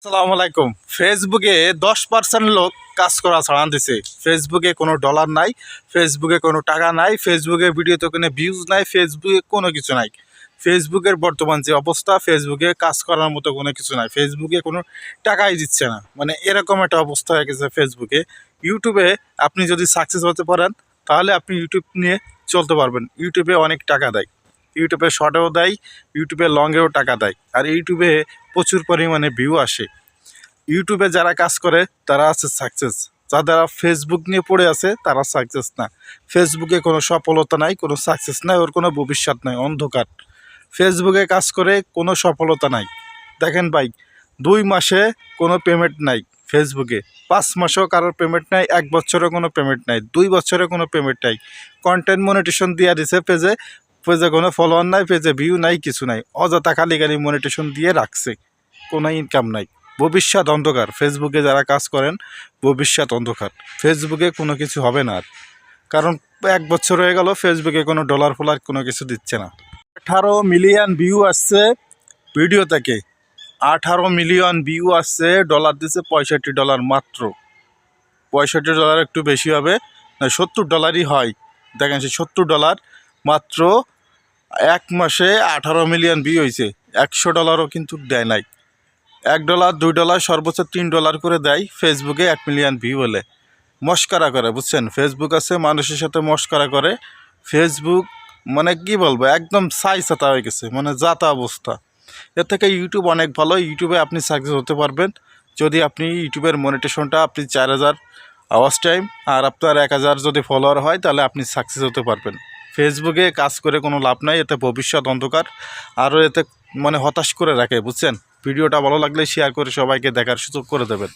আসসালামু আলাইকুম। ফেসবুকে 10% লোক কাজ করা ছাড়ান দিছে। ফেসবুকে কোনো ডলার নাই, ফেসবুকে কোনো টাকা নাই, ফেসবুকে ভিডিওতে কোনো ভিউজ নাই, ফেসবুকে কোনো কিছু নাই। ফেসবুকের বর্তমান যে অবস্থা, ফেসবুকে কাজ করার মতো কোনো কিছু নাই, ফেসবুকে কোনো টাকাই দিচ্ছে না, মানে এরকম একটা অবস্থা হয়ে গেছে ফেসবুকে। ইউটিউবে আপনি যদি সাকসেস হতে পারেন তাহলে আপনি ইউটিউব নিয়ে চলতে পারবেন। ইউটিউবে অনেক টাকা দেয়, ইউটিউবে শর্টেও দেয়, ইউটিউবে লংয়েও টাকা দেয়, আর ইউটিউবে প্রচুর পরিমাণে ভিউ আসে। ইউটিউবে যারা কাজ করে তারা আছে সাকসেস, যারা ফেসবুক নিয়ে পড়ে আছে তারা সাকসেস না। ফেসবুকে কোনো সফলতা নাই, কোনো সাকসেস নাই, ওর কোনো ভবিষ্যৎ নাই, অন্ধকার। ফেসবুকে কাজ করে কোনো সফলতা নাই। দেখেন ভাই, 2 মাসে কোনো পেমেন্ট নাই ফেসবুকে, 5 মাসেও কারোর পেমেন্ট নাই, 1 বছরেও কোনো পেমেন্ট নাই, 2 বছরে কোনো পেমেন্ট নাই। কন্টেন্ট মনিটেশন দিয়ে দিছে পেজে, পেজে কোনো ফলোয়ার নাই, পেজে ভিউ নাই, কিছু নাই, অযথা খালি মনিটেশন দিয়ে রাখছে, কোনো ইনকাম নাই। ভবিষ্যৎ অন্ধকার। ফেসবুকে যারা কাজ করেন ভবিষ্যৎ অন্ধকার, ফেসবুকে কোনো কিছু হবে না আর। কারণ 1 বছর হয়ে গেল ফেসবুকে কোনো ডলার ফলার কোনো কিছু দিচ্ছে না। 18 মিলিয়ন ভিউ আসছে ভিডিও থেকে, 18 মিলিয়ন ভিউ আসছে, ডলার দিচ্ছে $65 মাত্র। $65 একটু বেশি হবে, না $70 হয়। দেখেন সে $70 মাত্র 1 মাসে 18 মিলিয়ন ভিউ হয়েছে। $100 কিন্তু দেয় নাই। $1, $2, সর্বোচ্চ $3 করে দেয় ফেসবুকে 1 মিলিয়ন ভিউ হলে। মস্করা করে, বুঝছেন? ফেসবুক আছে মানুষের সাথে মস্করা করে। ফেসবুক মানে কি বলবো, একদম ছাতা হয়ে গেছে, মানে যাতা অবস্থা। এর থেকে ইউটিউব অনেক ভালো। ইউটিউবে আপনি সাকসেস হতে পারবেন যদি আপনি ইউটিউবের মনিটেশনটা আপনি 4000 আওয়াজ টাইম আর আপনার 1000 যদি ফলোয়ার হয় তাহলে আপনি সাকসেস হতে পারবেন। ফেসবুকে কাজ করে কোনো লাভ নাই, এতে ভবিষ্যৎ অন্ধকার। আরও এতে মানে হতাশ করে রাখে, বুঝছেন? ভিডিওটা ভালো লাগলে শেয়ার করে সবাইকে দেখার সুযোগ করে দেবেন।